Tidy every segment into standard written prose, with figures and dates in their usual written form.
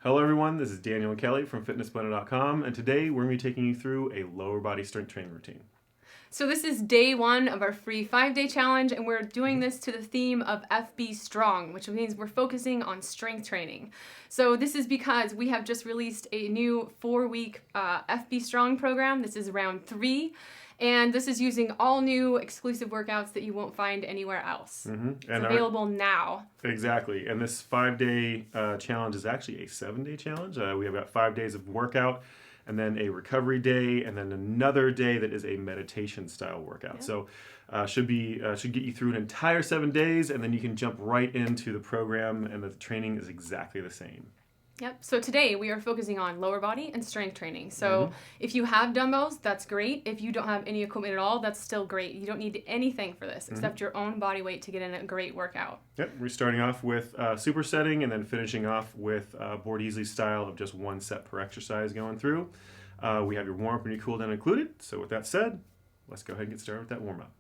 Hello everyone, this is Daniel and Kelly from fitnessblender.com, and today we're going to be taking you through a lower body strength training routine. So this is day 1 of our free 5-day challenge, and we're doing this to the theme of FB Strong, which means we're focusing on strength training. So this is because we have just released a new 4-week FB Strong program. This is round 3. And this is using all new exclusive workouts that you won't find anywhere else. It's available now. Exactly. And this 5-day challenge is actually a 7-day challenge. We have got 5 days of workout, and then a recovery day, and then another day that is a meditation style workout. Yep. So should get you through an entire 7 days, and then you can jump right into the program, and the training is exactly the same. Yep. So today we are focusing on lower body and strength training. So if you have dumbbells, that's great. If you don't have any equipment at all, that's still great. You don't need anything for this except your own body weight to get in a great workout. Yep. We're starting off with supersetting and then finishing off with board easily style of just 1 set per exercise going through. We have your warm up and your cool down included. So with that said, let's go ahead and get started with that warm up.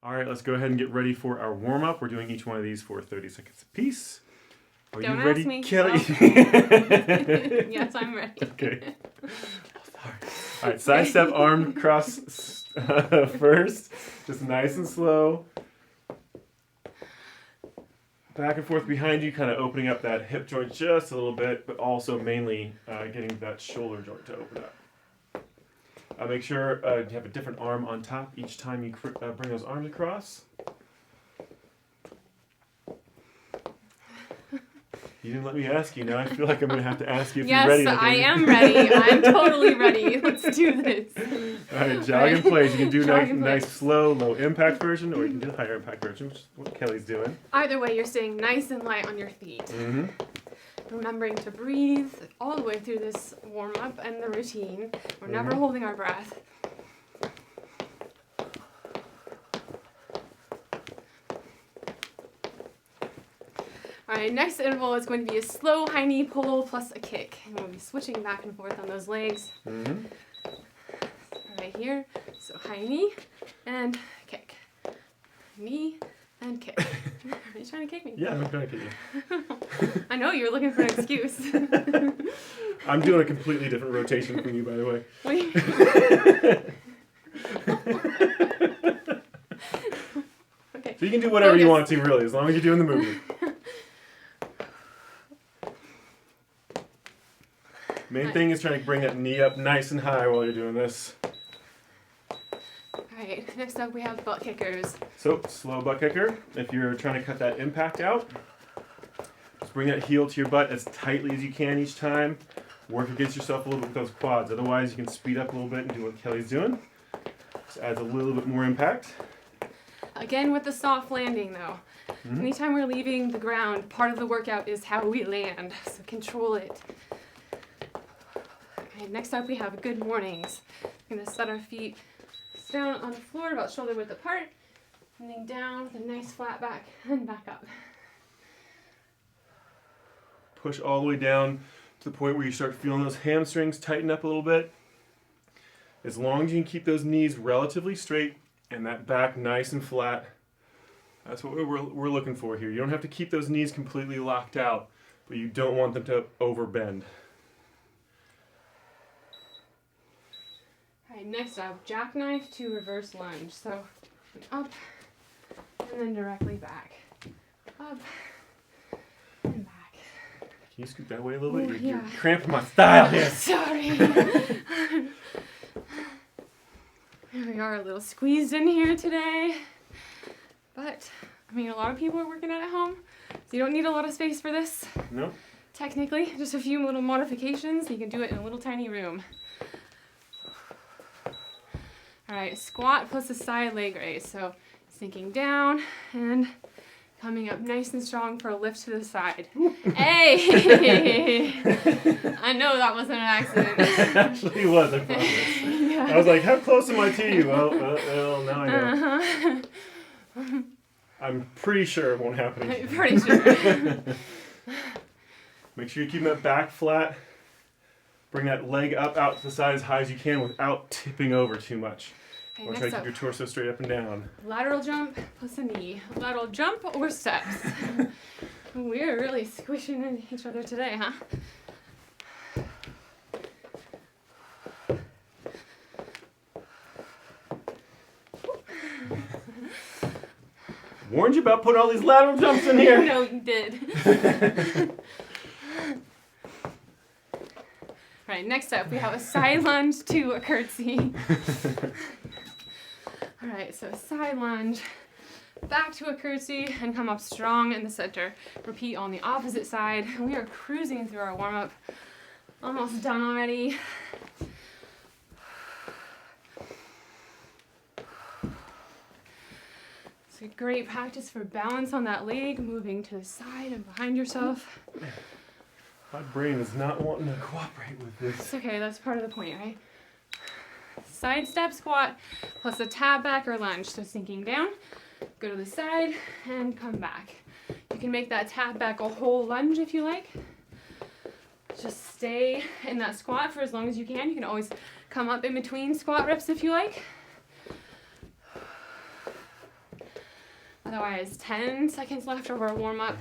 All right, let's go ahead and get ready for our warm-up. We're doing each one of these for 30 seconds apiece. Are Don't you ready, ask me. Kelly? Oh. Yes, I'm ready. Okay. All right, side step, arm cross first. Just nice and slow. Back and forth behind you, kind of opening up that hip joint just a little bit, but also mainly getting that shoulder joint to open up. Make sure you have a different arm on top each time you bring those arms across. You didn't let me ask you. Now I feel like I'm going to have to ask you if you're ready. Yes, I am ready. I'm totally ready. Let's do this. All right, jog in place. You can do nice, slow, low impact version, or you can do the higher impact version, which is what Kelly's doing. Either way, you're staying nice and light on your feet. Remembering to breathe all the way through this warm-up and the routine. We're never holding our breath. All right, next interval is going to be a slow high knee pull plus a kick. And we'll be switching back and forth on those legs. Right here, so high knee and kick. Knee and kick. Are you trying to kick me? Yeah, I'm trying to kick you. I know, you're looking for an excuse. I'm doing a completely different rotation from you, by the way. Okay. So you can do whatever you want to, really, as long as you're doing the movement. Main thing is trying to bring that knee up nice and high while you're doing this. Alright, next up we have butt kickers. So, slow butt kicker. If you're trying to cut that impact out, just bring that heel to your butt as tightly as you can each time. Work against yourself a little bit with those quads. Otherwise, you can speed up a little bit and do what Kelly's doing. Just adds a little bit more impact. Again with the soft landing though. Anytime we're leaving the ground, part of the workout is how we land. So control it. Okay, next up we have good mornings. We're going to set our feet down on the floor about shoulder width apart, and then down with a nice flat back and back up. Push all the way down to the point where you start feeling those hamstrings tighten up a little bit. As long as you can keep those knees relatively straight and that back nice and flat, that's what we're looking for here. You don't have to keep those knees completely locked out, but you don't want them to overbend. Alright, next up, jackknife to reverse lunge. So, up, and then directly back. Up, and back. Can you scoot that way a little bit? Ooh, You're cramping my style here. Sorry. Here we are, a little squeezed in here today. But, I mean, a lot of people are working out at home, so you don't need a lot of space for this. No? Technically, just a few little modifications. You can do it in a little tiny room. Alright, squat plus a side leg raise. So sinking down and coming up nice and strong for a lift to the side. Hey! I know that wasn't an accident. It actually was, I promise. Yeah. I was like, how close am I to you? Well, now I know. I'm pretty sure it won't happen again. Pretty sure. Make sure you keep that back flat. Bring that leg up out to the side as high as you can without tipping over too much. Okay, Or try next to up, keep your torso straight up and down. lateral jump plus a knee. Lateral jump or steps. We're really squishing each other today, huh? Warned you about putting all these lateral jumps in here. No, you did. All right, next up, we have a side lunge to a curtsy. All right, so side lunge, back to a curtsy, and come up strong in the center. Repeat on the opposite side. We are cruising through our warm-up. Almost done already. It's a great practice for balance on that leg, moving to the side and behind yourself. My brain is not wanting to cooperate with this. It's okay, that's part of the point, right? Side step squat plus a tap back or lunge. So sinking down, go to the side, and come back. You can make that tap back a whole lunge if you like. Just stay in that squat for as long as you can. You can always come up in between squat reps if you like. Otherwise, 10 seconds left of our warm-up.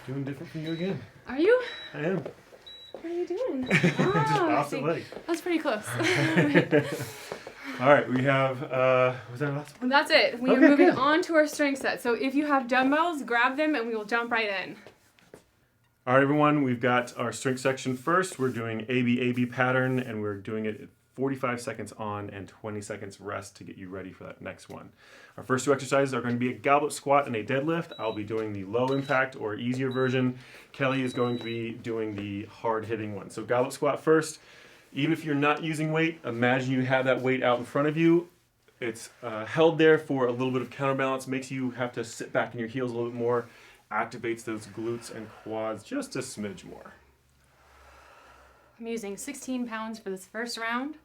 Doing different from you again. Are you? I am. What are you doing? Just Oh, opposite see, leg. that's pretty close. All right, we have, was that our last one? That's it. We are Okay, moving good. on to our strength set. So if you have dumbbells, grab them and we will jump right in. All right, everyone, we've got our strength section first. We're doing AB pattern, and we're doing it at 45 seconds on and 20 seconds rest to get you ready for that next one. Our first two exercises are going to be a goblet squat and a deadlift. I'll be doing the low impact or easier version. Kelly is going to be doing the hard hitting one. So goblet squat first. Even if you're not using weight, imagine you have that weight out in front of you. It's held there for a little bit of counterbalance, makes you have to sit back in your heels a little bit more, activates those glutes and quads just a smidge more. I'm using 16 pounds for this first round.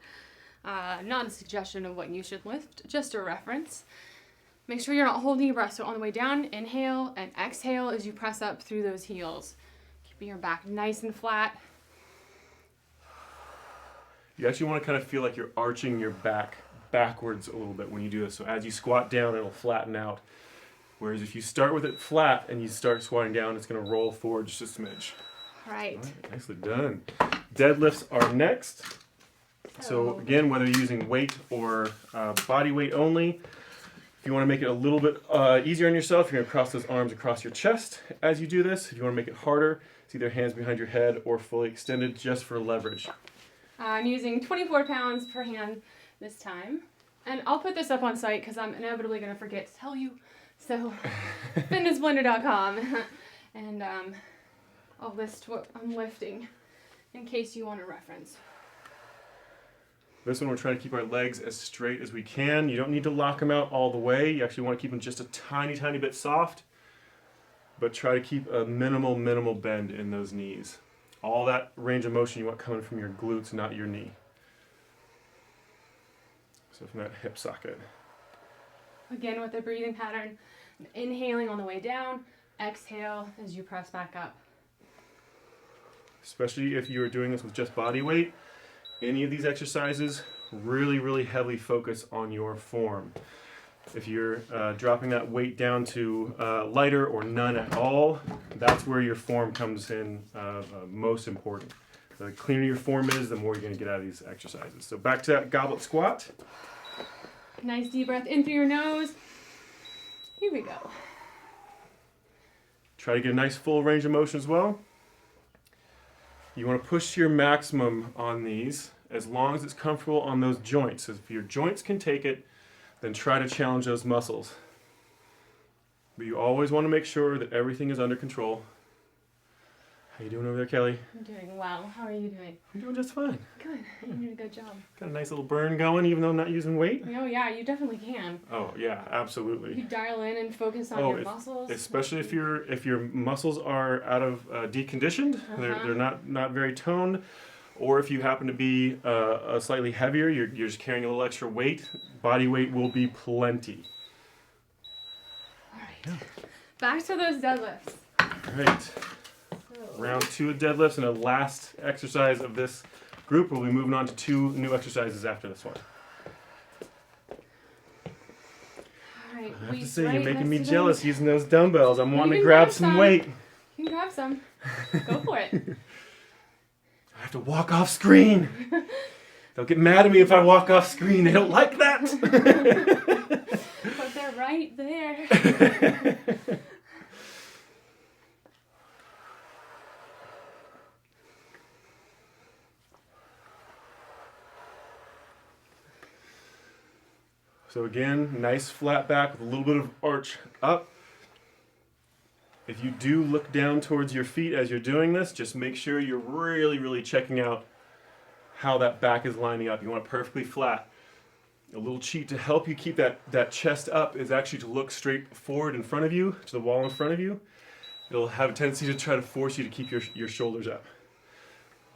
Not a suggestion of what you should lift, just a reference. Make sure you're not holding your breath. So on the way down, inhale and exhale as you press up through those heels. Keeping your back nice and flat. You actually want to kind of feel like you're arching your back backwards a little bit when you do this. So as you squat down, it'll flatten out. Whereas if you start with it flat and you start squatting down, it's going to roll forward just a smidge. All right. All right, nicely done. Deadlifts are next. So again, whether you're using weight or body weight only, if you want to make it a little bit easier on yourself, you're going to cross those arms across your chest as you do this. If you want to make it harder, it's either hands behind your head or fully extended just for leverage. I'm using 24 pounds per hand this time. And I'll put this up on site because I'm inevitably going to forget to tell you. So, fitnessblender.com. And I'll list what I'm lifting in case you want a reference. This one we're trying to keep our legs as straight as we can. You don't need to lock them out all the way. You actually want to keep them just a tiny bit soft. But try to keep a minimal bend in those knees. All that range of motion you want coming from your glutes, not your knee. So from that hip socket. Again with the breathing pattern, inhaling on the way down, exhale as you press back up. Especially if you are doing this with just body weight, any of these exercises really heavily focus on your form. If you're dropping that weight down to lighter or none at all, that's where your form comes in most important. The cleaner your form is, the more you're going to get out of these exercises. So back to that goblet squat. Nice deep breath in through your nose. Here we go. Try to get a nice full range of motion as well. You want to push to your maximum on these as long as it's comfortable on those joints. So if your joints can take it, then try to challenge those muscles. But you always want to make sure that everything is under control. How you doing over there, Kelly? I'm doing well. How are you doing? I'm doing just fine. Good. You're doing a good job. Got a nice little burn going even though I'm not using weight. Oh yeah, you definitely can. Oh yeah, You absolutely. dial in and focus on your muscles. Especially if your muscles are out of deconditioned, they're not very toned, or if you happen to be slightly heavier, you're just carrying a little extra weight, body weight will be plenty. All right. Back to those deadlifts. All right. So, round 2 of deadlifts and a last exercise of this group. We'll be moving on to 2 new exercises after this one. All right, I have to weights say, you're right making me next to jealous them. using those dumbbells. I'm wanting to can grab grab some some. weight. You can grab some. Go for it. I have to walk off screen. They'll get mad at me if I walk off screen. They don't like that. But they're right there. So again, nice flat back with a little bit of arch up. If you do look down towards your feet as you're doing this, just make sure you're really checking out how that back is lining up. You want it perfectly flat. A little cheat to help you keep that chest up is actually to look straight forward in front of you, to the wall in front of you. It'll have a tendency to try to force you to keep your shoulders up.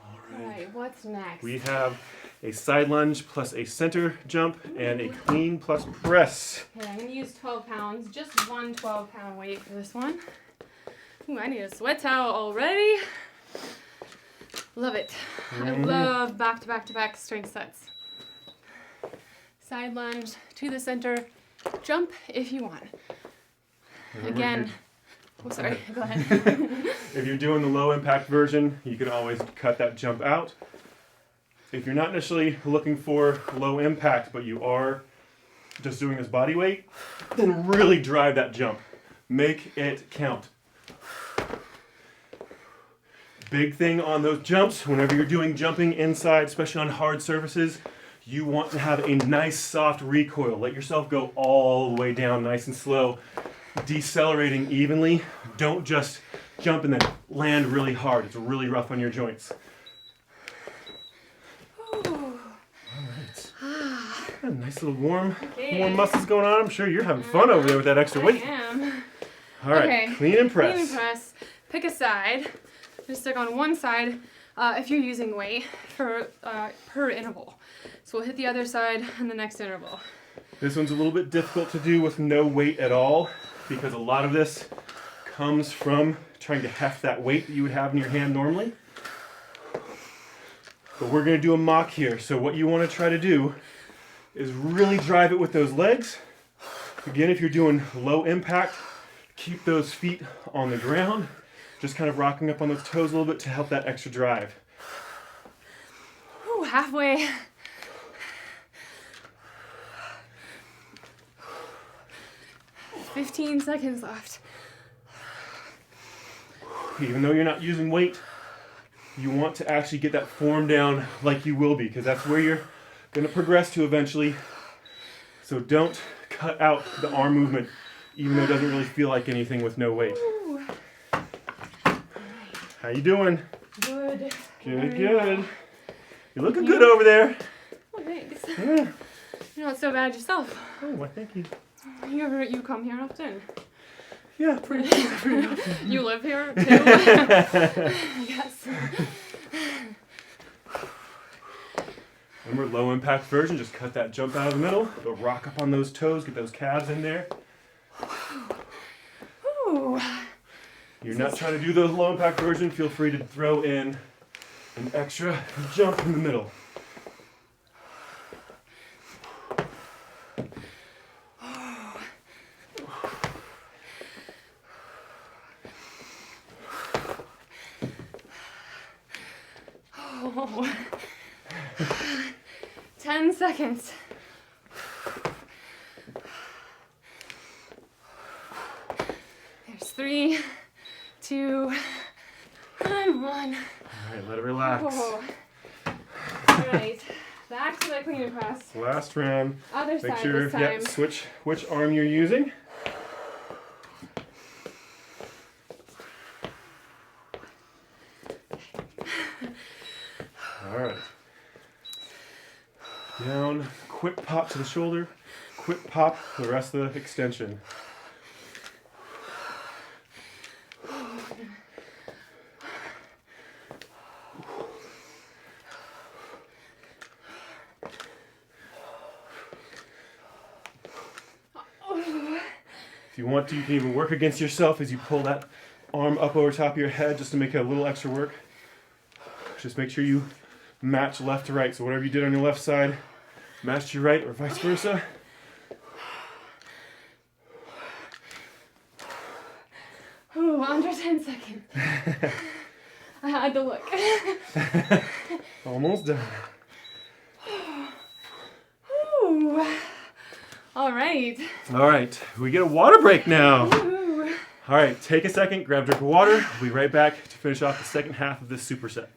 All right, what's next? We have a side lunge plus a center jump and a clean plus press. Okay, I'm going to use 12 pounds, just one 12-pound weight for this one. Ooh, I need a sweat towel already. Love it. I love back-to-back-to-back strength sets. Side lunge to the center, jump if you want. Again, oh, sorry, go ahead. If you're doing the low impact version, you can always cut that jump out. If you're not necessarily looking for low impact, but you are just doing this body weight, then really drive that jump. Make it count. Big thing on those jumps, whenever you're doing jumping inside, especially on hard surfaces, you want to have a nice soft recoil. Let yourself go all the way down nice and slow, decelerating evenly. Don't just jump and then land really hard. It's really rough on your joints. All right. Nice little warm muscles going on. I'm sure you're having fun over there with that extra weight. I am. All right, Okay. clean and press. Clean and press. Pick a side. Just stick on one side if you're using weight for per interval. So we'll hit the other side in the next interval. This one's a little bit difficult to do with no weight at all because a lot of this comes from trying to heft that weight that you would have in your hand normally. But we're going to do a mock here. So what you want to try to do is really drive it with those legs. Again, if you're doing low impact, keep those feet on the ground. Just kind of rocking up on those toes a little bit to help that extra drive. Ooh, halfway. "15 seconds left." Even though you're not using weight, you want to actually get that form down like you will be, because that's where you're going to progress to eventually. So don't cut out the arm movement, even though it doesn't really feel like anything with no weight. Ooh. How you doing? Good. Good. You're looking good over there. Oh, thanks. Yeah. You're not so bad yourself. Oh, well, thank you. You come here often? Yeah, pretty often. You live here too? I guess. Remember, low impact version, just cut that jump out of the middle, but rock up on those toes, get those calves in there. Ooh. You're not trying to do the low impact version, feel free to throw in an extra jump in the middle. Oh. 10 seconds. There's 3, 2, and 1. All right, let it relax. Oh. All right, back to the clean and press. Last round. Other Make side sure, this time. yep, switch which arm you're using. All right. Down, quick pop to the shoulder, quick pop the rest of the extension. If you want to, you can even work against yourself as you pull that arm up over top of your head just to make it a little extra work. Just make sure you match left to right. So whatever you did on your left side, match to your right or vice versa. Ooh, under 10 seconds. I had to look. Almost done. Ooh. All right. All right, we get a water break now. Ooh. All right, take a second, grab a drink of water. We'll be right back to finish off the second half of this superset.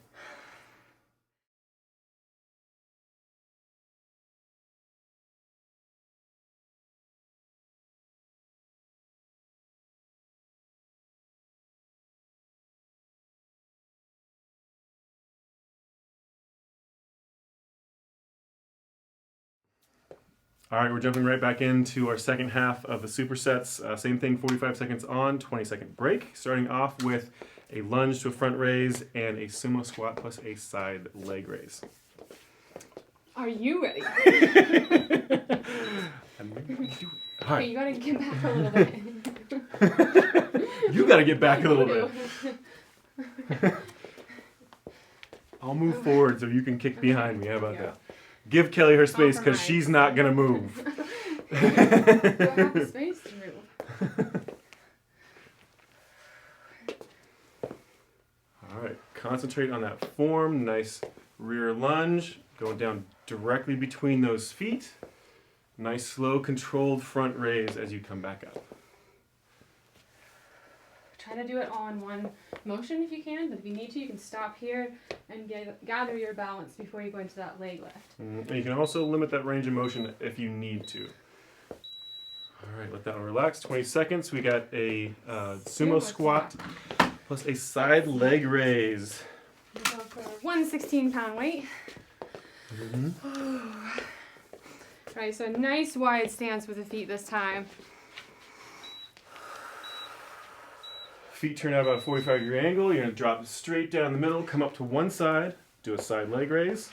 All right, we're jumping right back into our second half of the supersets. Same thing, 45 seconds on, 20-second break. Starting off with a lunge to a front raise and a sumo squat plus a side leg raise. Are you ready? I'm ready to do it. All Okay, right. you gotta get back a little bit. You got to get back a little bit. I'll move forward so you can kick behind me. How about that? Give Kelly her space because Compromise. she's not going to move. Do I have the space to move? All right, concentrate on that form. Nice rear lunge, going down directly between those feet. Nice, slow, controlled front raise as you come back up. Try to do it all in one motion if you can, but if you need to, you can stop here and gather your balance before you go into that leg lift. And you can also limit that range of motion if you need to. All right, let that one relax. 20 seconds. We got a sumo squat plus a side leg raise. We'll go for one 16-pound weight. All right, so a nice wide stance with the feet this time. Feet turn out about a 45-degree angle. You're going to drop straight down the middle, come up to one side, do a side leg raise.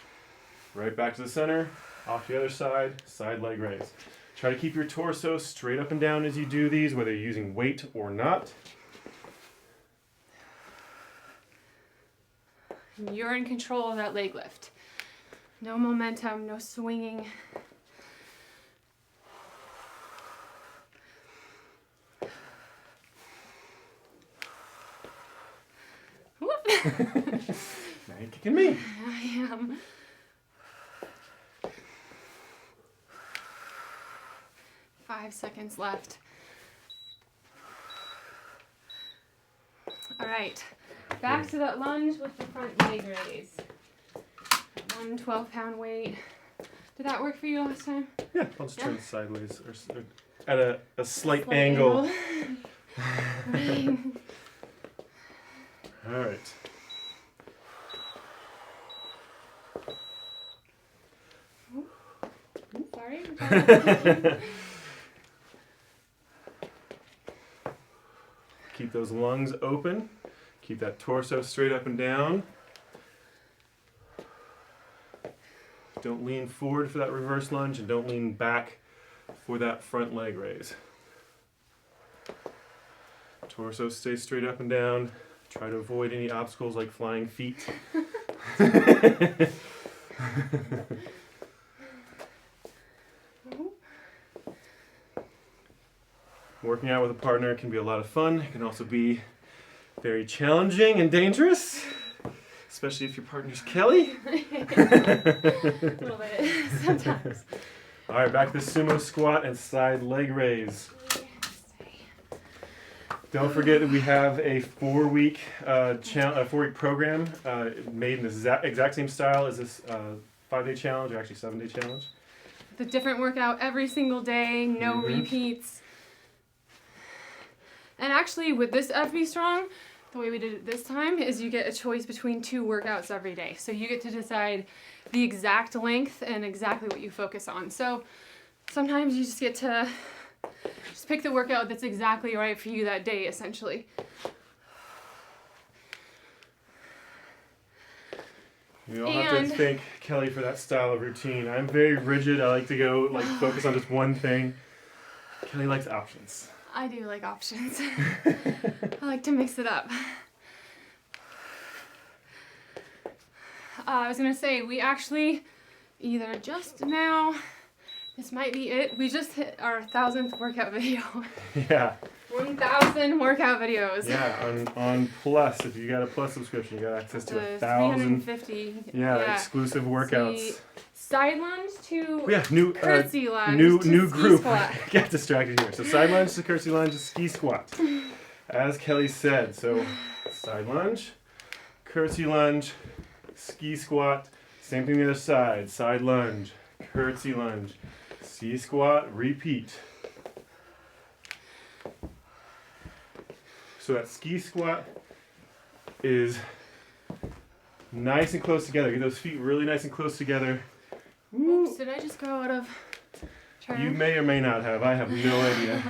Right back to the center, off the other side, side leg raise. Try to keep your torso straight up and down as you do these, whether you're using weight or not. You're in control of that leg lift. No momentum, no swinging. Now you're kicking me. I am. Five seconds left. All right, back to that lunge with the front leg raise. One 12-pound weight. Did that work for you last time? Yeah, I'll just turn it sideways or at a slight angle. All right. Sorry. Keep those lungs open. Keep that torso straight up and down. Don't lean forward for that reverse lunge and don't lean back for that front leg raise. Torso stays straight up and down. Try to avoid any obstacles like flying feet. Working out with a partner can be a lot of fun. It can also be very challenging and dangerous, especially if your partner's Kelly. A little bit, sometimes. All right, back to the sumo squat and side leg raise. Don't forget that we have a 4-week program made in the exact same style as this 5-day challenge, or actually 7-day challenge. The different workout every single day, no repeats. And actually, with this FB Strong, the way we did it this time is you get a choice between 2 workouts every day. So you get to decide the exact length and exactly what you focus on. So sometimes you just get to just pick the workout that's exactly right for you that day, essentially. You all have to thank Kelly for that style of routine. I'm very rigid. I like to go focus on just one thing. Kelly likes options. I do like options. I like to mix it up. I was going to say, we actually either just now, this might be it, we just hit our 1,000th workout video. Yeah. 1,000 workout videos. Yeah, on Plus, if you got a Plus subscription, you got access to 1,000. 350. Yeah, exclusive workouts. See, side lunge to new curtsy lunge. new ski group. Squat. Get distracted here. So side lunge to curtsy lunge to ski squat, as Kelly said. So side lunge, curtsy lunge, ski squat. Same thing the other side. Side lunge, curtsy lunge, ski squat. Repeat. So that ski squat is nice and close together. Get those feet really nice and close together. Oops, did I just go out of turn? You may or may not have. I have no idea.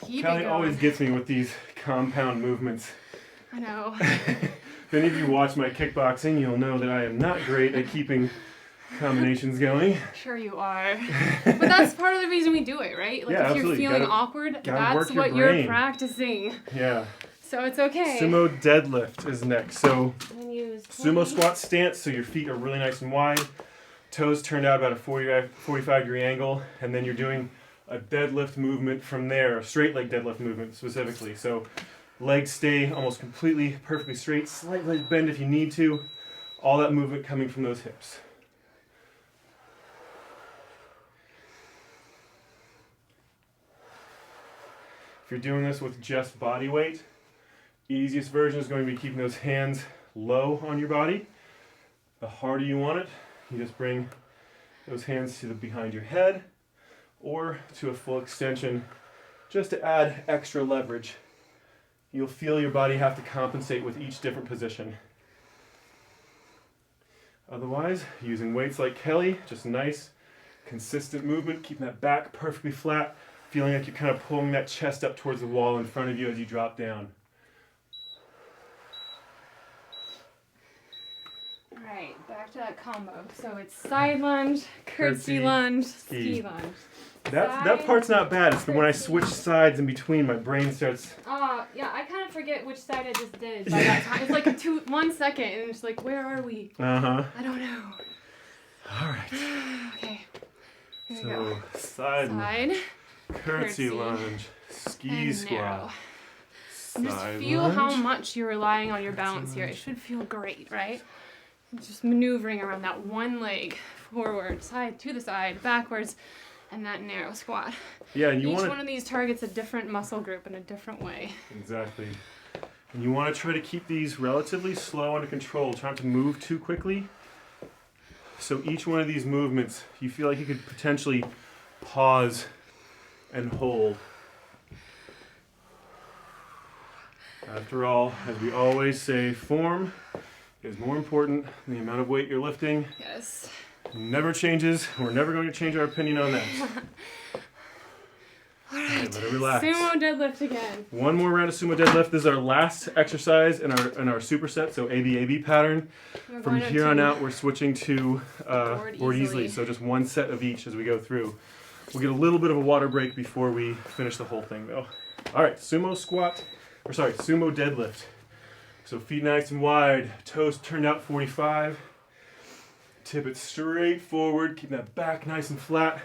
Keep Kelly it going. always gets me with these compound movements. I know. If any of you watch my kickboxing, you'll know that I am not great at keeping combinations going. Sure you are. But that's part of the reason we do it, right? Like Yeah, if you're absolutely. feeling Gotta awkward, work that's your what you're brain. practicing. Yeah. So it's okay. Sumo deadlift is next. So And use sumo squat stance, so your feet are really nice and wide. Toes turned out about a 45-degree angle, and then you're doing a deadlift movement from there, a straight leg deadlift movement specifically. So legs stay almost completely perfectly straight, slight leg bend if you need to. All that movement coming from those hips. If you're doing this with just body weight, easiest version is going to be keeping those hands low on your body. The harder you want it, you just bring those hands to the behind your head or to a full extension just to add extra leverage. You'll feel your body have to compensate with each different position. Otherwise, using weights like Kelly, just nice, consistent movement, keeping that back perfectly flat, feeling like you're kind of pulling that chest up towards the wall in front of you as you drop down. Alright, back to that combo. So it's side lunge, curtsy lunge, ski lunge. That part's not bad. It's when I switch sides in between, my brain starts... Yeah, I kind of forget which side I just did by that time. It's like 1 second, and it's like, where are we? Uh-huh. I don't know. Alright. Okay, here we So, go. side, curtsy lunge, ski and squat. narrow. And just Side feel lunge. how much you're relying on your balance here. It should feel great, right? Just maneuvering around that one leg, forward, side to the side, backwards, and that narrow squat. Yeah, and you Each want one of these targets a different muscle group in a different way. Exactly. And you want to try to keep these relatively slow under control. Try not to move too quickly. So each one of these movements, you feel like you could potentially pause and hold. After all, as we always say, form is more important than the amount of weight you're lifting. Yes. Never changes. We're never going to change our opinion on that. Alright, let it relax. sumo deadlift again. One more round of sumo deadlift. This is our last exercise in our superset, so AB pattern. We're From going here on to out, we're switching to board easily. So just one set of each as we go through. We'll get a little bit of a water break before we finish the whole thing, though. All right, sumo deadlift. So feet nice and wide, toes turned out 45. Tip it straight forward, keep that back nice and flat.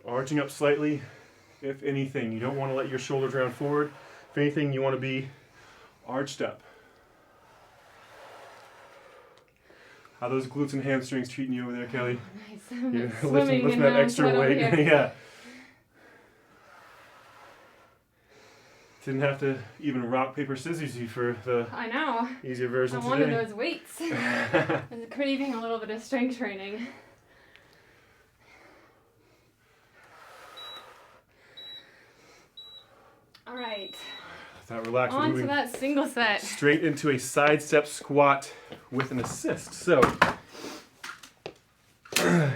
Arching up slightly, if anything. You don't want to let your shoulders round forward. If anything, you want to be arched up. How are those glutes and hamstrings treating you over there, Kelly? Nice. You're Swimming lifting in that that extra sweat over weight. here. Yeah. Didn't have to even rock, paper, scissors you for the I know. easier version I wanted today. those weights. I was craving a little bit of strength training. All right. Let that relax. We're On to moving that single set. straight into a side step squat with an assist. So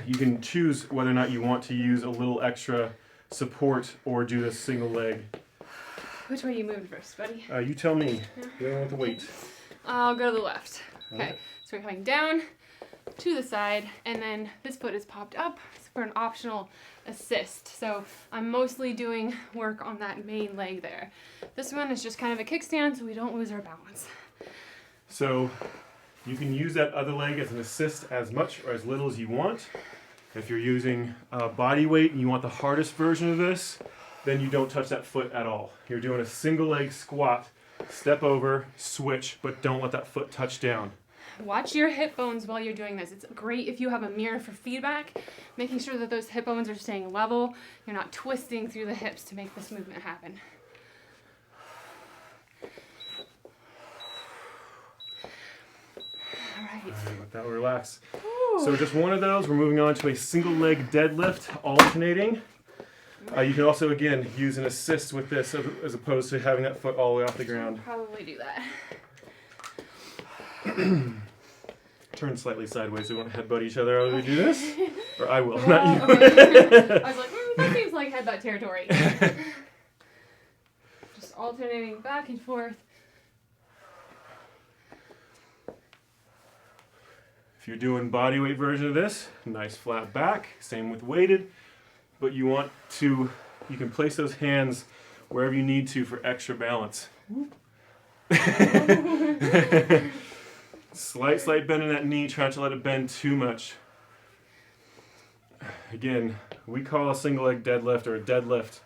you can choose whether or not you want to use a little extra support or do this single leg. Which way you moved first, buddy? You tell me. You don't want the weight. I'll go to the left. Okay. Alright. So we're coming down, to the side, and then this foot is popped up for an optional assist. So I'm mostly doing work on that main leg there. This one is just kind of a kickstand so we don't lose our balance. So you can use that other leg as an assist as much or as little as you want. If you're using body weight and you want the hardest version of this, then you don't touch that foot at all. You're doing a single leg squat, step over, switch, but don't let that foot touch down. Watch your hip bones while you're doing this. It's great if you have a mirror for feedback, making sure that those hip bones are staying level. You're not twisting through the hips to make this movement happen. All right. Let that relax. Ooh. So just one of those. We're moving on to a single leg deadlift, alternating. You can also, again, use an assist with this as opposed to having that foot all the way off the ground. I'll probably do that. Turn slightly sideways so we won't headbutt each other as we do this. Or I will, Well, not you. okay. I was like, that seems like headbutt territory. Just alternating back and forth. If you're doing body weight version of this, nice flat back, same with weighted, but you can place those hands wherever you need to for extra balance. Slight bend in that knee, try not to let it bend too much. Again, we call a single leg deadlift or a deadlift,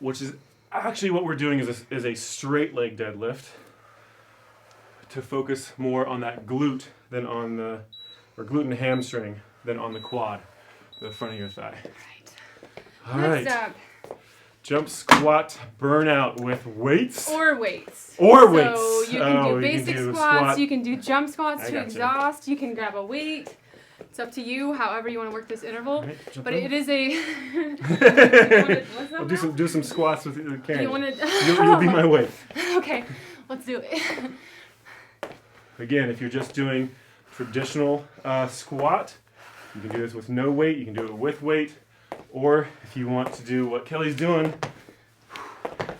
which is actually what we're doing is a straight leg deadlift to focus more on that glute than on or glute and hamstring than on the quad, the front of your thigh. Right. All right. Next up. Jump squat burnout with weights. Or weights. Or So weights. you can do You basic can do squats, you can do jump squats I to gotcha. exhaust, you can grab a weight. It's up to you, however you want to work this interval. Right, jump But in. it is a... We'll do some squats with Karen. You want to... You'll be my weight. Okay, let's do it. Again, if you're just doing traditional squat, you can do this with no weight, you can do it with weight, or if you want to do what Kelly's doing,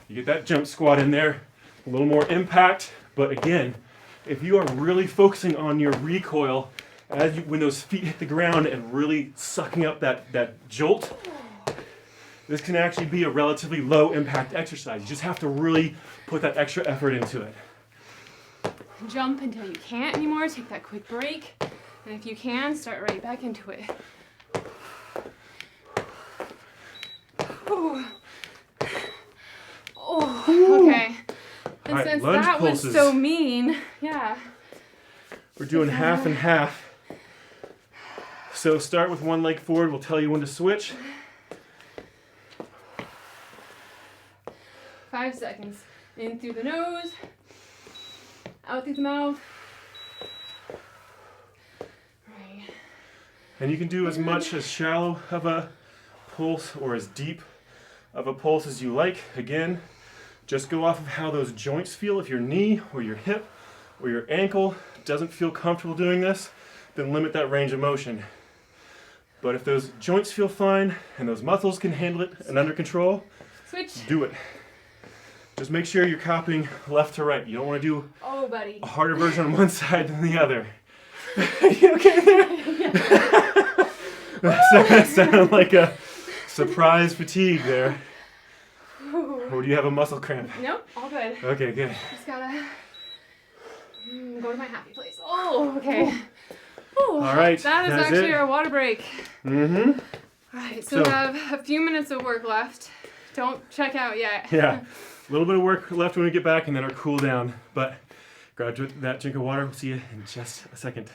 you get that jump squat in there, a little more impact, but again, if you are really focusing on your recoil when those feet hit the ground and really sucking up that jolt, this can actually be a relatively low impact exercise. You just have to really put that extra effort into it. Jump until you can't anymore, take that quick break, and if you can, start right back into it. Ooh. Oh, okay. And Alright, since lunge that pulses. was so mean, yeah. We're doing half and half. So start with one leg forward, we'll tell you when to switch. 5 seconds. In through the nose, out through the mouth. Right. And you can do as much as shallow of a pulse or as deep of a pulse as you like. Again, just go off of how those joints feel. If your knee or your hip or your ankle doesn't feel comfortable doing this, then limit that range of motion. But if those joints feel fine and those muscles can handle it and under control, Switch. do it. Just make sure you're copying left to right. You don't want to do Oh, buddy. a harder version on one side than the other. You okay there? That sounded like a surprise fatigue there. Ooh. Or do you have a muscle cramp? Nope, all good. Okay, good. Just gotta go to my happy place. Oh, okay. Ooh, All right, that is that's actually it. our water break. Mm-hmm. All right, so we have a few minutes of work left. Don't check out yet. Yeah. A little bit of work left when we get back and then our cool down. But grab that drink of water. We'll see you in just a second.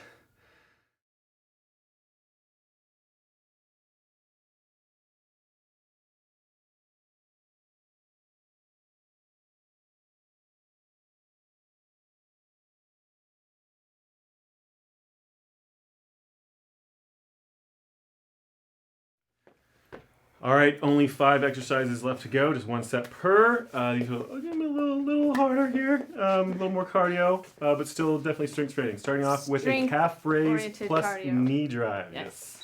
All right, only 5 exercises left to go, just 1 set per. These will get me a little harder here, a little more cardio, but still definitely strength training. Starting off with a calf raise Strength-oriented plus cardio. knee drive. Yes.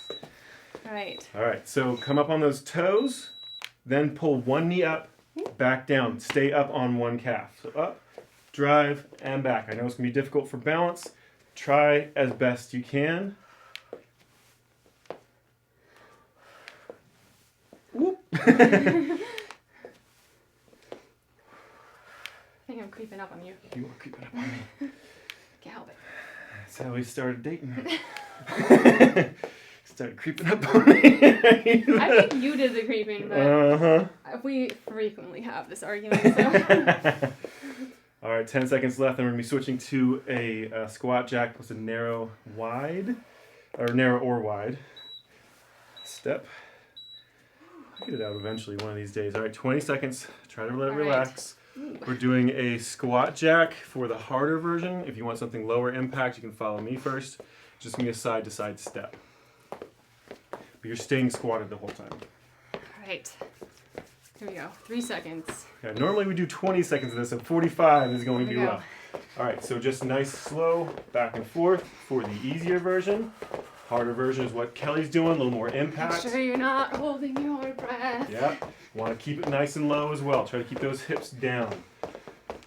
All right. All right, so come up on those toes, then pull one knee up, back down. Stay up on one calf. So up, drive, and back. I know it's going to be difficult for balance. Try as best you can. Whoop. I think I'm creeping up on you. You are creeping up on me. Can't help it. That's how we started dating. Started creeping up on me. I think you did the creeping, but we frequently have this argument. So. All right, 10 seconds left, and we're going to be switching to a squat jack plus a narrow wide step. I'll get it out eventually one of these days. All right, 20 seconds. Try to let it relax. We're doing a squat jack for the harder version. If you want something lower impact, you can follow me first. Just going to be a side-to-side step. But you're staying squatted the whole time. All right. Here we go. 3 seconds. Okay, normally we do 20 seconds of this, so 45 is going to be rough. All right, so just nice, slow, back and forth for the easier version. Harder version is what Kelly's doing, a little more impact. Make sure you're not holding your breath. Yeah, want to keep it nice and low as well. Try to keep those hips down.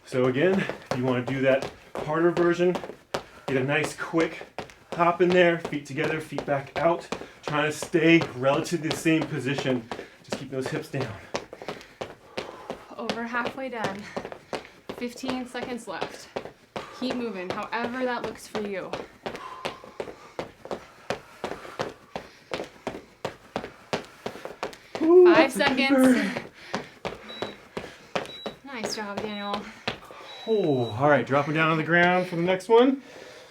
So again, if you want to do that harder version, get a nice quick hop in there, feet together, feet back out. Trying to stay relatively the same position. Just keep those hips down. Over halfway done. 15 seconds left. Keep moving, however that looks for you. Ooh, 5 seconds. Nice job, Daniel. Oh, all right, dropping down on the ground for the next one.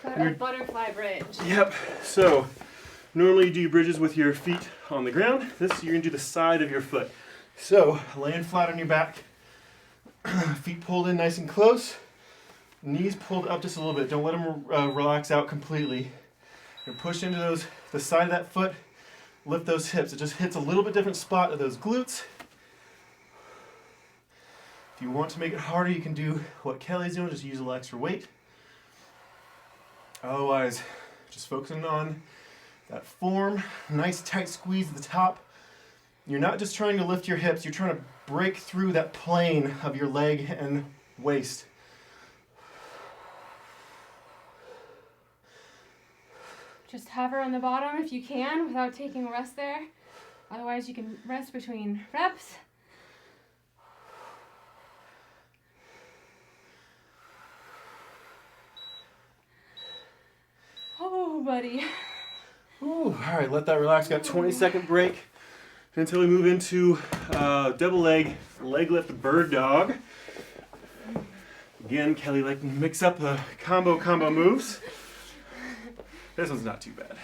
Got a butterfly bridge. Yep, so normally you do bridges with your feet on the ground. This, you're gonna do the side of your foot. So, laying flat on your back, feet pulled in nice and close, knees pulled up just a little bit. Don't let them relax out completely. And push into the side of that foot, lift those hips. It just hits a little bit different spot of those glutes. If you want to make it harder, you can do what Kelly's doing, just use a little extra weight. Otherwise, just focusing on that form, nice tight squeeze at the top. You're not just trying to lift your hips, you're trying to break through that plane of your leg and waist. Just hover on the bottom if you can without taking a rest there. Otherwise, you can rest between reps. Oh, buddy. Ooh, all right, let that relax. Got 20-second break until we move into double leg lift bird dog. Again, Kelly like to mix up the combo moves. This one's not too bad.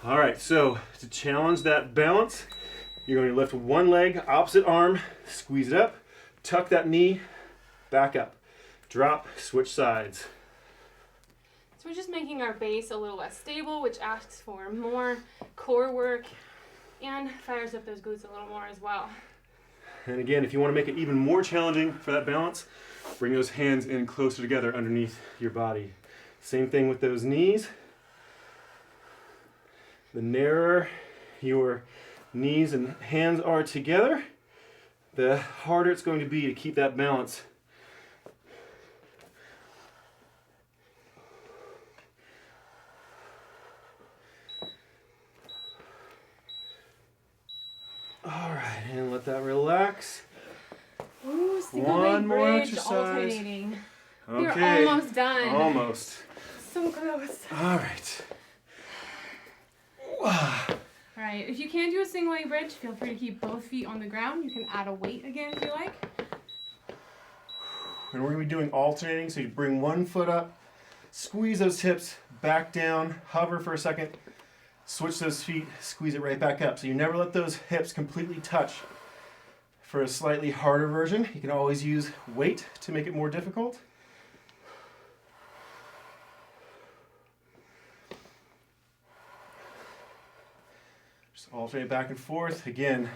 All right, so to challenge that balance, you're going to lift one leg, opposite arm, squeeze it up, tuck that knee, back up, drop, switch sides. So we're just making our base a little less stable, which asks for more core work and fires up those glutes a little more as well. And again, if you want to make it even more challenging for that balance, bring those hands in closer together underneath your body. Same thing with those knees. The narrower your knees and hands are together, the harder it's going to be to keep that balance. All right, and let that relax. Ooh, single One leg more bridge, exercise. alternating. Okay. We're almost done. Almost. So close. All right. All right, if you can do a single leg bridge, feel free to keep both feet on the ground. You can add a weight again if you like. And we're going to be doing alternating, so you bring one foot up, squeeze those hips back down, hover for a second, switch those feet, squeeze it right back up. So you never let those hips completely touch. For a slightly harder version, you can always use weight to make it more difficult. Just alternate back and forth. Again,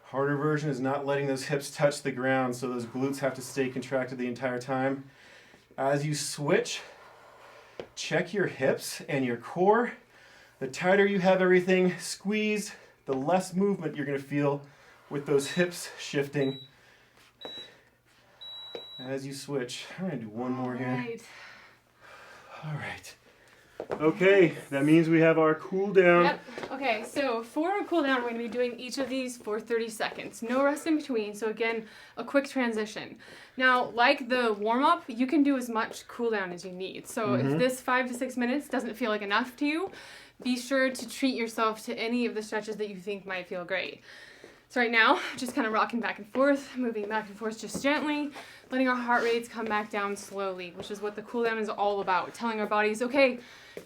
harder version is not letting those hips touch the ground, so those glutes have to stay contracted the entire time. As you switch, check your hips and your core. The tighter you have everything squeezed, the less movement you're going to feel with those hips shifting as you switch. I'm going to do one more here. Right. All right. Okay, that means we have our cool down. Yep. Okay, so for our cool down, we're going to be doing each of these for 30 seconds. No rest in between. So again, a quick transition. Now, like the warm up, you can do as much cool down as you need. So if this 5 to 6 minutes doesn't feel like enough to you, be sure to treat yourself to any of the stretches that you think might feel great. So right now, just kind of rocking back and forth, moving back and forth just gently, letting our heart rates come back down slowly, which is what the cool down is all about. Telling our bodies, okay,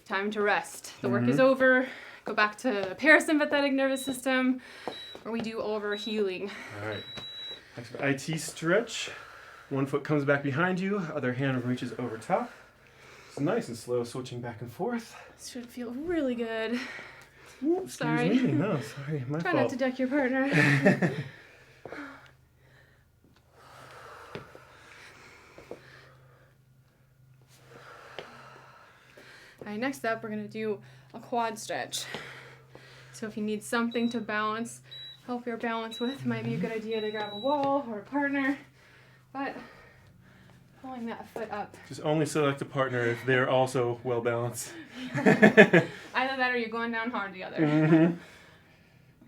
time to rest. The work is over. Go back to the parasympathetic nervous system, where we do all of our healing. All right. Next for IT stretch. One foot comes back behind you, other hand reaches over top. It's nice and slow, switching back and forth. This should feel really good. Ooh, Sorry. Excuse me. No, sorry, my Try fault. not to deck your partner. All right, next up, we're going to do a quad stretch. So if you need something to balance, help your balance with, might be a good idea to grab a wall or a partner. But pulling that foot up. Just only select a partner if they're also well balanced. Either that or you're going down hard together. If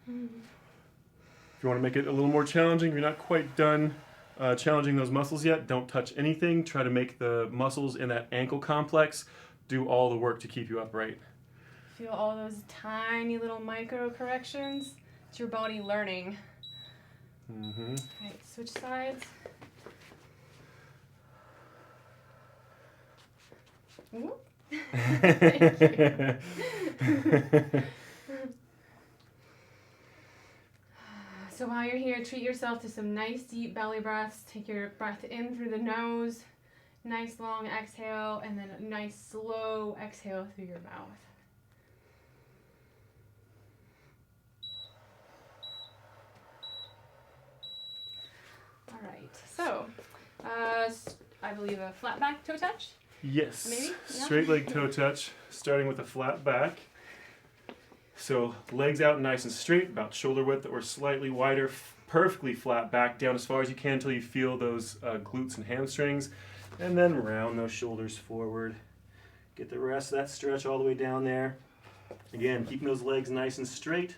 you want to make it a little more challenging, if you're not quite done challenging those muscles yet, don't touch anything. Try to make the muscles in that ankle complex do all the work to keep you upright. Feel all those tiny little micro corrections. It's your body learning. All right, switch sides. Whoop. Thank you. So while you're here, treat yourself to some nice deep belly breaths. Take your breath in through the nose, nice long exhale, and then a nice slow exhale through your mouth. All right, so I believe a flat back toe touch. Yes. Maybe? Yeah. Straight leg toe touch, starting with a flat back. So legs out nice and straight, about shoulder width or slightly wider, perfectly flat back down as far as you can until you feel those glutes and hamstrings. And then round those shoulders forward. Get the rest of that stretch all the way down there. Again, keeping those legs nice and straight.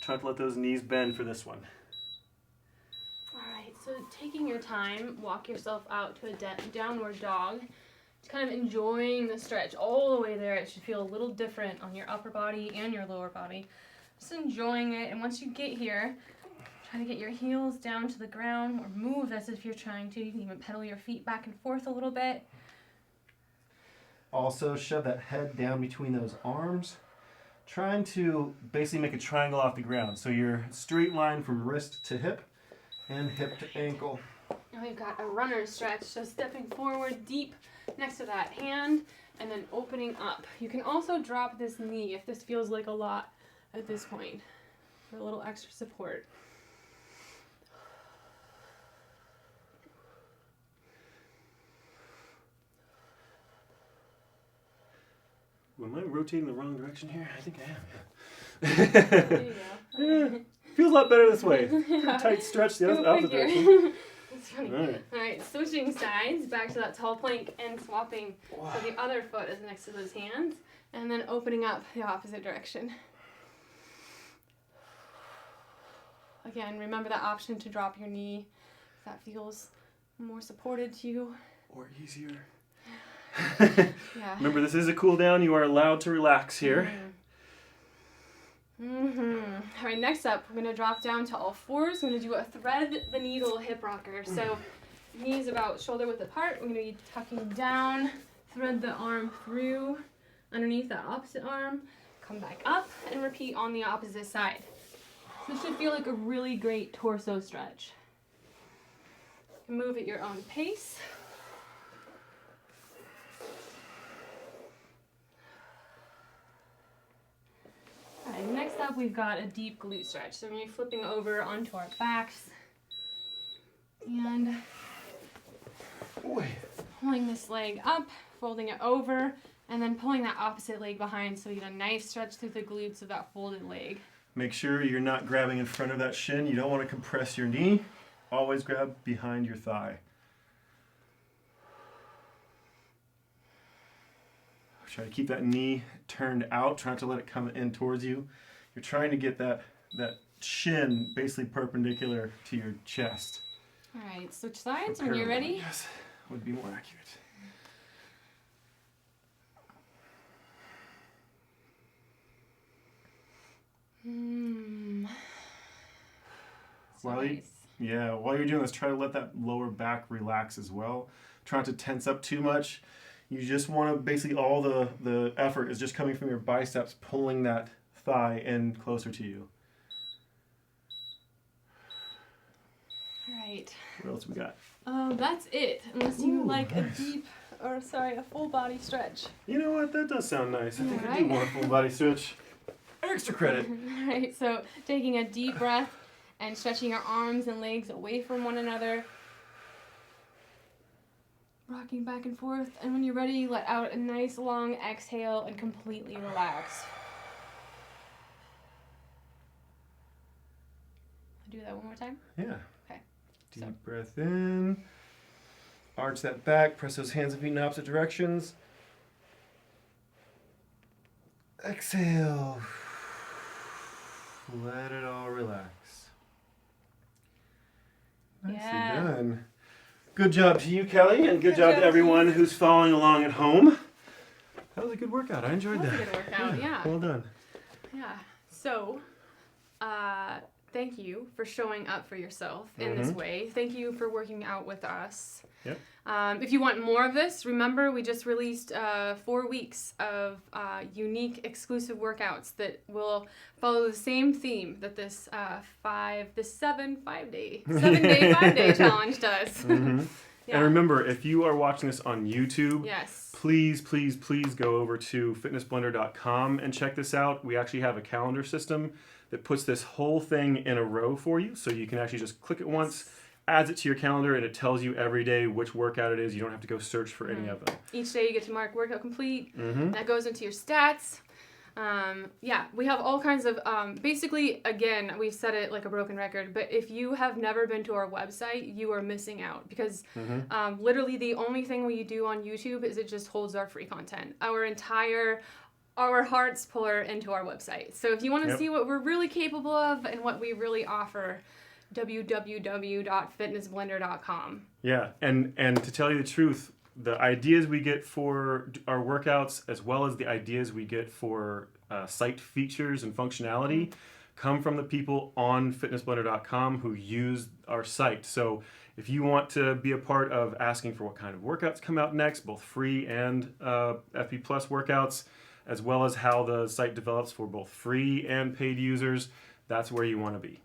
Try to let those knees bend for this one. All right, so taking your time, walk yourself out to a downward dog. Just kind of enjoying the stretch all the way there. It should feel a little different on your upper body and your lower body. Just enjoying it, and once you get here, try to get your heels down to the ground or move as if you're trying to. You can even pedal your feet back and forth a little bit. Also, shove that head down between those arms. Trying to basically make a triangle off the ground. So you're straight line from wrist to hip and hip to ankle. Now we've got a runner's stretch, so stepping forward deep next to that hand and then opening up. You can also drop this knee if this feels like a lot at this point for a little extra support. Am I rotating the wrong direction here? I think I am. There you go. Yeah, feels a lot better this way. Pretty tight stretch the Go opposite figure. direction. That's funny. All right. All right, switching sides, back to that tall plank and swapping Wow. so the other foot is next to those hands, and then opening up the opposite direction. Again, remember that option to drop your knee if that feels more supported to you. Or easier. Yeah. Remember, this is a cool down. You are allowed to relax here. All right, next up, we're going to drop down to all fours. We're going to do a thread the needle hip rocker. So knees about shoulder width apart. We're going to be tucking down, thread the arm through underneath that opposite arm, come back up, and repeat on the opposite side. This should feel like a really great torso stretch. Move at your own pace. All right, next up we've got a deep glute stretch. So we're going to be flipping over onto our backs and pulling this leg up, folding it over, and then pulling that opposite leg behind so you get a nice stretch through the glutes of that folded leg. Make sure you're not grabbing in front of that shin. You don't want to compress your knee. Always grab behind your thigh. Try to keep that knee turned out. Try not to let it come in towards you. You're trying to get that shin basically perpendicular to your chest. All right, switch sides when you're ready. Yes, would be more accurate. So While nice. while you're doing this, try to let that lower back relax as well. Try not to tense up too much. You just want to basically all the effort is just coming from your biceps, pulling that thigh in closer to you. All right. What else we got? That's it. Unless you like nice. a full body stretch. You know what? That does sound nice. I think I Right. do want a full body stretch. Extra credit. All right. So taking a deep breath and stretching your arms and legs away from one another. Rocking back and forth, and when you're ready, let out a nice long exhale and completely relax. Do that one more time. Yeah. Okay. Deep So- breath in. Arch that back. Press those hands and feet in opposite directions. Exhale. Let it all relax. Nicely Yeah. done. Good job to you, Kelly, and good job to job. everyone who's following along at home. That was a good workout. I enjoyed That was that. a good workout, yeah. Well done. Yeah. So, thank you for showing up for yourself in this way. Thank you for working out with us. Yep. If you want more of this, remember we just released 4 weeks of unique exclusive workouts that will follow the same theme that this 7-day 5-day challenge does. Yeah. And remember, if you are watching this on YouTube, Yes. please go over to fitnessblender.com and check this out. We actually have a calendar system that puts this whole thing in a row for you, so you can actually just click it once, adds it to your calendar, and it tells you every day which workout it is. You don't have to go search for any of them. Each day you get to mark workout complete. That goes into your stats. We have all kinds of, basically, again, we said it like a broken record, but if you have never been to our website, you are missing out because literally the only thing we do on YouTube is it just holds our free content. Our hearts pull her into our website. So if you want to see what we're really capable of and what we really offer, www.fitnessblender.com. Yeah, and to tell you the truth, the ideas we get for our workouts, as well as the ideas we get for site features and functionality, come from the people on fitnessblender.com who use our site. So if you want to be a part of asking for what kind of workouts come out next, both free and FB Plus workouts, as well as how the site develops for both free and paid users, that's where you want to be.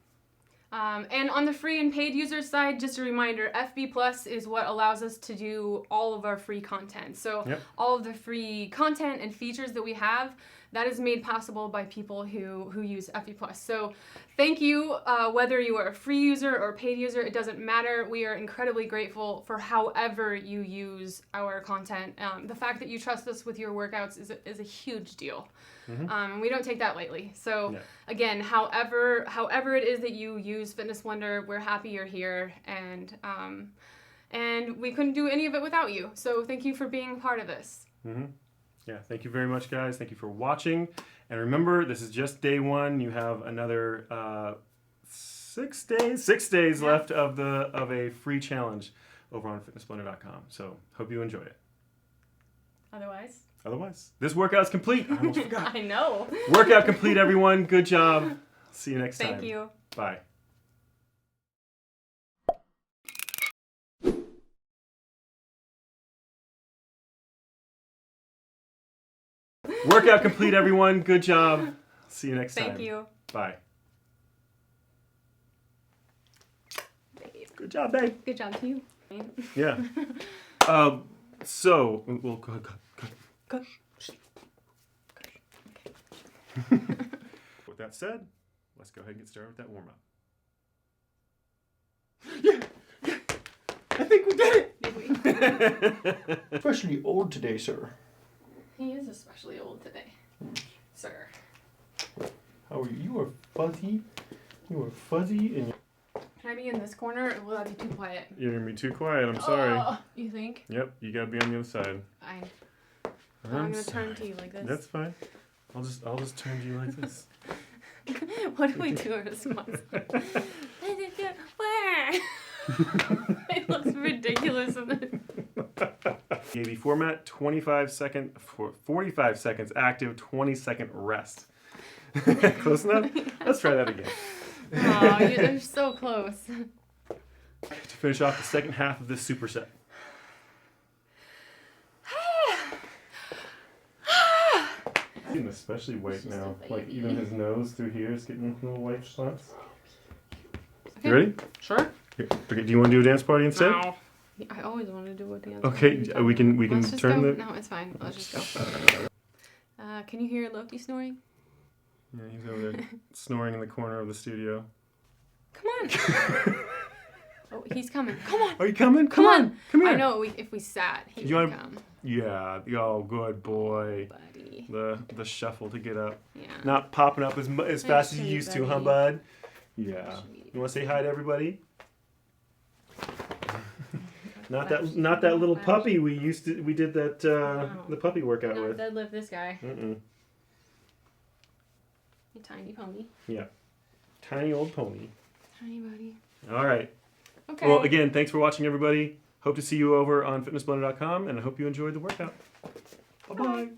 And on the free and paid user side, just a reminder, FB Plus is what allows us to do all of our free content. So all of the free content and features that we have, that is made possible by people who use FB Plus. So thank you, whether you are a free user or a paid user, it doesn't matter. We are incredibly grateful for however you use our content. The fact that you trust us with your workouts is a huge deal. And we don't take that lightly. So again, however it is that you use Fitness Blender, we're happy you're here, and we couldn't do any of it without you. So thank you for being a part of this. Yeah, thank you very much, guys. Thank you for watching. And remember, this is just day one. You have another 6 days left of a free challenge over on fitnessblender.com. So hope you enjoy it. Otherwise, this workout's complete. I almost forgot. I know. Workout complete, everyone. Good job. See you next time. Thank you. Bye. Workout complete, everyone. Good job. See you next time. Thank you. Bye. Babe. Good job, babe. Good job to you. Yeah. So, we'll go. With that said, let's go ahead and get started with that warm up. Yeah! I think we did it! Especially old today, sir. He is especially old today, sir. How are you? You are fuzzy. You are fuzzy and Can I be in this corner, or will that be too quiet? You're gonna be too quiet, I'm sorry. You think? Yep, you gotta be on the other side. Fine. I'm gonna turn to you like this. That's fine. I'll just turn to you like this. What do we do in this month? Where? It looks ridiculous. KB format, 45 seconds active, 20-second rest. Close enough? Let's try that again. Oh, you're so close. To finish off the second half of this superset. Getting especially white now. Like even his nose through here is getting little white spots. Okay. You ready? Sure. Okay, do you want to do a dance party instead? No. I always want to do a dance. Okay, party. we can Let's just turn go. the. No, it's fine. Let's just go. Can you hear Loki snoring? Yeah, he's over there snoring in the corner of the studio. Come on. Oh, he's coming. Come on. Are you coming? Come on. Come here. I know if we sat, he You would wanna- come. Yeah. Oh, good boy. Buddy. The shuffle to get up. Yeah. Not popping up as fast as you Actually, used to, huh, buddy. bud? Yeah. Actually. You want to say hi to everybody? Not that little puppy we did that the puppy workout Not with. deadlift this guy. Mm-mm. You tiny pony. Yeah. Tiny old pony. Tiny buddy. All right. Okay. Well, again, thanks for watching, everybody. Hope to see you over on fitnessblender.com, and I hope you enjoyed the workout. Bye-bye.